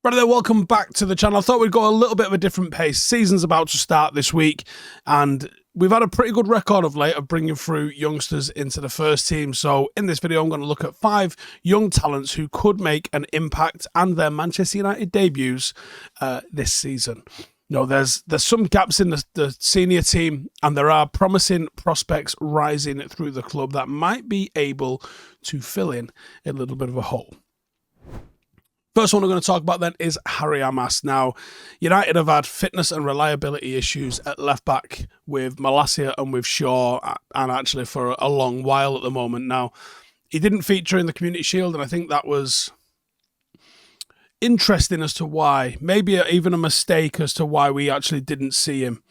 Right there, welcome back to the channel. I thought we'd go a little bit of a different pace. Season's about to start this week, and we've had a pretty good record of late of bringing through youngsters into the first team. So in this video, I'm going to look at 5 young talents who could make an impact and their Manchester United debuts this season. You know, there's some gaps in the senior team, and there are promising prospects rising through the club that might be able to fill in a little bit of a hole. First one we're going to talk about then is Harry Amas. Now, United have had fitness and reliability issues at left-back with Malacia and with Shaw, and actually for a long while at the moment. Now, he didn't feature in the Community Shield, and I think that was interesting as to why. Maybe even a mistake as to why we actually didn't see him.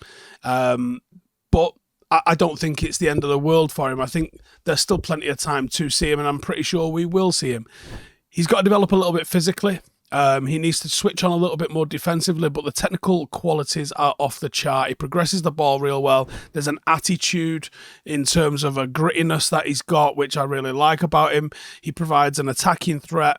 But I don't think it's the end of the world for him. I think there's still plenty of time to see him, and I'm pretty sure we will see him. He's got to develop a little bit physically. He needs to switch on a little bit more defensively, but the technical qualities are off the chart. He progresses the ball real well. There's an attitude in terms of a grittiness that he's got, which I really like about him. He provides an attacking threat.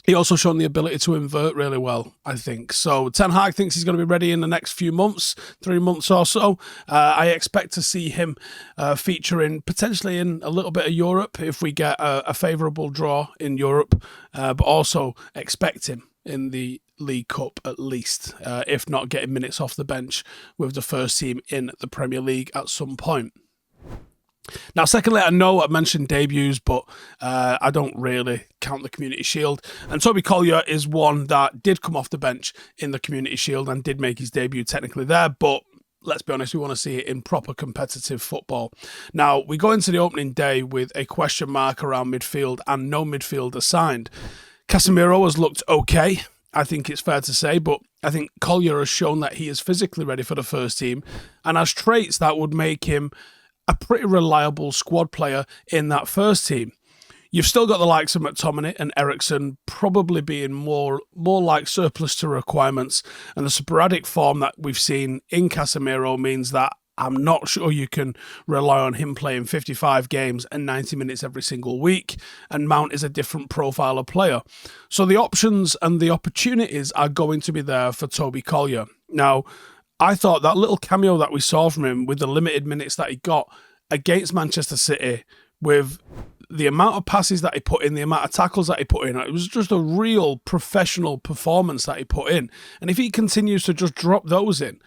He also shown the ability to invert really well, I think. So Ten Hag thinks he's going to be ready in the next few months, 3 months or so. I expect to see him featuring potentially in a little bit of Europe if we get a favourable draw in Europe, but also expect him in the League Cup at least, if not getting minutes off the bench with the first team in the Premier League at some point. Now, secondly, I know I mentioned debuts, but I don't really count the Community Shield. And Toby Collier is one that did come off the bench in the Community Shield and did make his debut technically there, but let's be honest, we want to see it in proper competitive football. Now, we go into the opening day with a question mark around midfield and no midfield assigned. Casemiro has looked okay, I think it's fair to say, but I think Collier has shown that he is physically ready for the first team and has traits that would make him a pretty reliable squad player in that first team. You've still got the likes of McTominay and Eriksen probably being more like surplus to requirements, and the sporadic form that we've seen in Casemiro means that I'm not sure you can rely on him playing 55 games and 90 minutes every single week, and Mount is a different profile of player. So the options and the opportunities are going to be there for Toby Collier. Now, I thought that little cameo that we saw from him with the limited minutes that he got against Manchester City, with the amount of passes that he put in, the amount of tackles that he put in, it was just a real professional performance that he put in. And if he continues to just drop those in,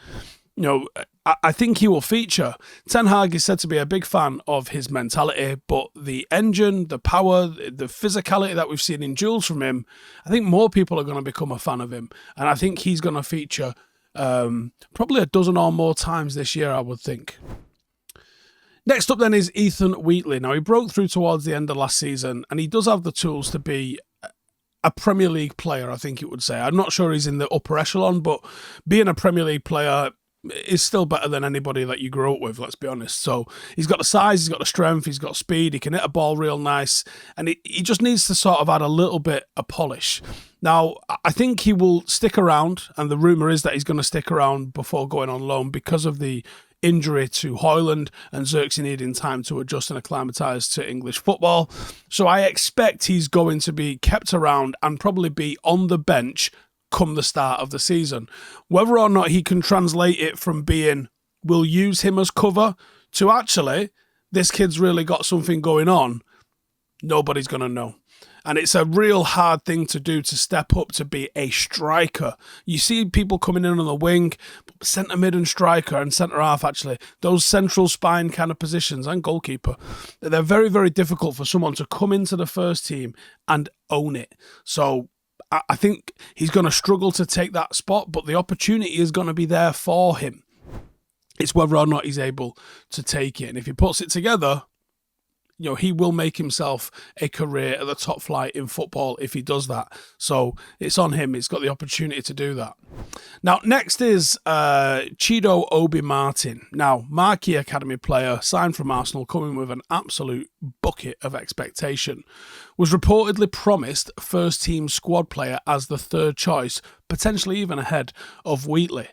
you know, I think he will feature. Ten Hag is said to be a big fan of his mentality, but the engine, the power, the physicality that we've seen in duels from him, I think more people are going to become a fan of him. And I think he's going to feature probably a dozen or more times this year, I would think. Next up then is Ethan Wheatley. Now, he broke through towards the end of last season, and he does have the tools to be a Premier League player, I think it would say. I'm not sure he's in the upper echelon, but being a Premier League player is still better than anybody that you grew up with, let's be honest. So he's got the size, he's got the strength, he's got speed, he can hit a ball real nice, and he just needs to sort of add a little bit of polish. Now, I think he will stick around, and the rumour is that he's going to stick around before going on loan because of the injury to Højlund and Xerxes needing time to adjust and acclimatise to English football. So I expect he's going to be kept around and probably be on the bench come the start of the season. Whether or not he can translate it from being, we'll use him as cover, to actually, this kid's really got something going on, nobody's going to know. And it's a real hard thing to do, to step up to be a striker. You see people coming in on the wing, centre mid and striker and centre half, actually, those central spine kind of positions, and goalkeeper, they're very, very difficult for someone to come into the first team and own it. So I think he's going to struggle to take that spot, but the opportunity is going to be there for him. It's whether or not he's able to take it. And if he puts it together, you know, he will make himself a career at the top flight in football if he does that. So it's on him. He's got the opportunity to do that. Now, next is Chido Obi Martin. Now, marquee academy player, signed from Arsenal, coming with an absolute bucket of expectation. Was reportedly promised first team squad player as the third choice, potentially even ahead of Wheatley.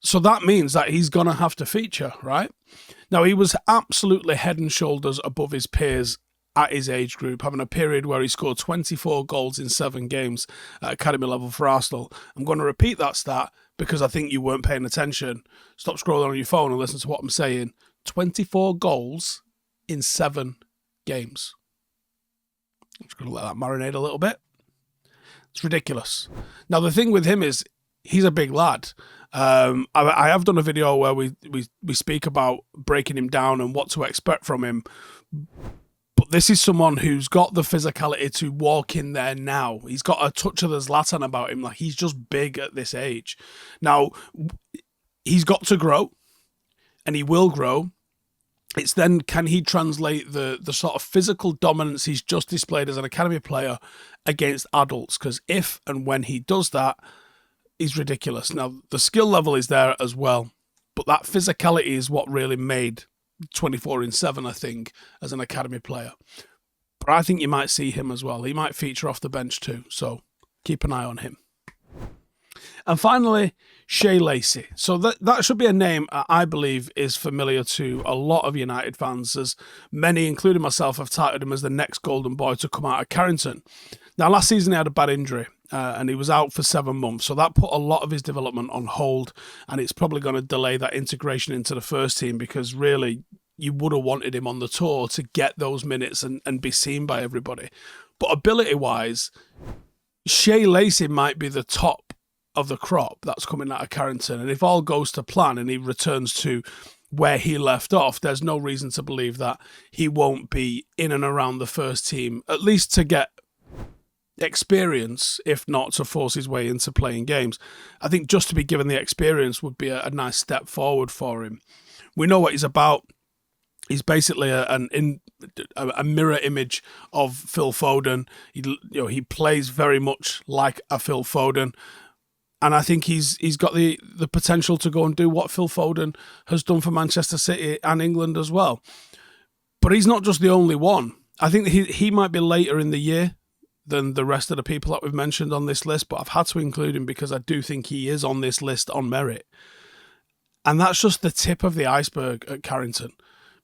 So that means that he's going to have to feature, right? Now, he was absolutely head and shoulders above his peers at his age group, having a period where he scored 24 goals in 7 games at academy level for Arsenal. I'm going to repeat that stat because I think you weren't paying attention. Stop scrolling on your phone and listen to what I'm saying. 24 goals in 7 games. I'm just going to let that marinate a little bit. It's ridiculous. Now, the thing with him is he's a big lad. I have done a video where we speak about breaking him down and what to expect from him. But this is someone who's got the physicality to walk in there now. He's got a touch of the Zlatan about him. Like, he's just big at this age. Now, he's got to grow, and he will grow. It's then, can he translate the sort of physical dominance he's just displayed as an academy player against adults? Because if and when he does that, he's ridiculous. Now, the skill level is there as well, but that physicality is what really made 24 in 7, I think, as an academy player. But I think you might see him as well. He might feature off the bench too, so keep an eye on him. And finally, Shay Lacy. So that should be a name I believe is familiar to a lot of United fans, as many, including myself, have titled him as the next golden boy to come out of Carrington. Now, last season he had a bad injury and he was out for 7 months, so that put a lot of his development on hold, and it's probably going to delay that integration into the first team, because really you would have wanted him on the tour to get those minutes and be seen by everybody. But ability-wise, Shay Lacy might be the top of the crop that's coming out of Carrington, and if all goes to plan and he returns to where he left off, there's no reason to believe that he won't be in and around the first team, at least to get experience, if not to force his way into playing games. I think just to be given the experience would be a nice step forward for him. We know what he's about. He's basically a mirror image of Phil Foden. He plays very much like a Phil Foden. And I think he's got the potential to go and do what Phil Foden has done for Manchester City and England as well. But he's not just the only one. I think he might be later in the year than the rest of the people that we've mentioned on this list, but I've had to include him because I do think he is on this list on merit. And that's just the tip of the iceberg at Carrington,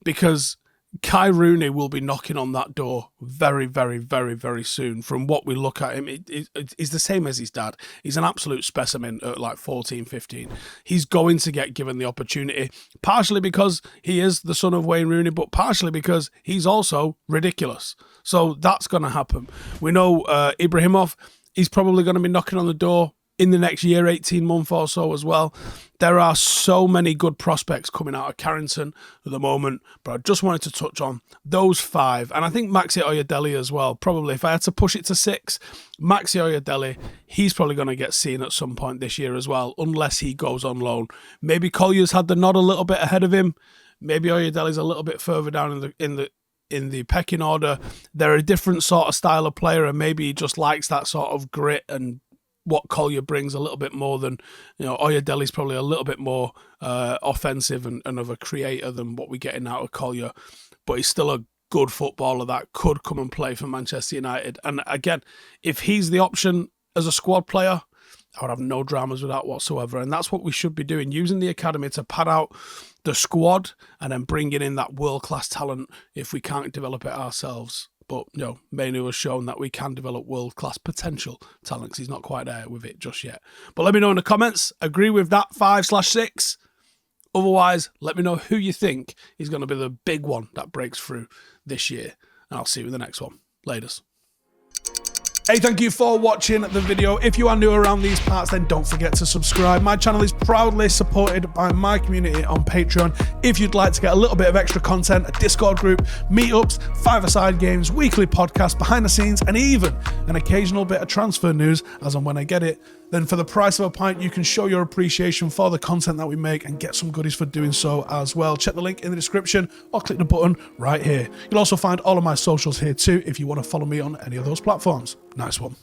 because Kai Rooney will be knocking on that door very, very, very, very soon. From what we look at him, he's the same as his dad. He's an absolute specimen at like 14, 15. He's going to get given the opportunity, partially because he is the son of Wayne Rooney, but partially because he's also ridiculous. So that's going to happen. We know Ibrahimov, he's probably going to be knocking on the door in the next year, 18 months or so as well. There are so many good prospects coming out of Carrington at the moment, but I just wanted to touch on those 5. And I think Maxi Oyedele as well. Probably, if I had to push it to 6, Maxi Oyedele, he's probably going to get seen at some point this year as well, unless he goes on loan. Maybe Collier's had the nod a little bit ahead of him. Maybe Oyedele's a little bit further down in the pecking order. They're a different sort of style of player, and maybe he just likes that sort of grit and what Collier brings a little bit more than, Oyedele's probably a little bit more offensive and of a creator than what we're getting out of Collier. But he's still a good footballer that could come and play for Manchester United. And again, if he's the option as a squad player, I would have no dramas with that whatsoever. And that's what we should be doing, using the academy to pad out the squad and then bringing in that world-class talent if we can't develop it ourselves. But, Manu has shown that we can develop world-class potential talent, 'cause he's not quite there with it just yet. But let me know in the comments, agree with that 5/6? Otherwise, let me know who you think is going to be the big one that breaks through this year. And I'll see you in the next one. Laters. Hey, thank you for watching the video. If you are new around these parts, then don't forget to subscribe. My channel is proudly supported by my community on Patreon. If you'd like to get a little bit of extra content, a Discord group, meetups, 5-a-side games, weekly podcasts, behind the scenes, and even an occasional bit of transfer news as and when I get it, then for the price of a pint, you can show your appreciation for the content that we make and get some goodies for doing so as well. Check the link in the description or click the button right here. You'll also find all of my socials here too if you want to follow me on any of those platforms. Nice one.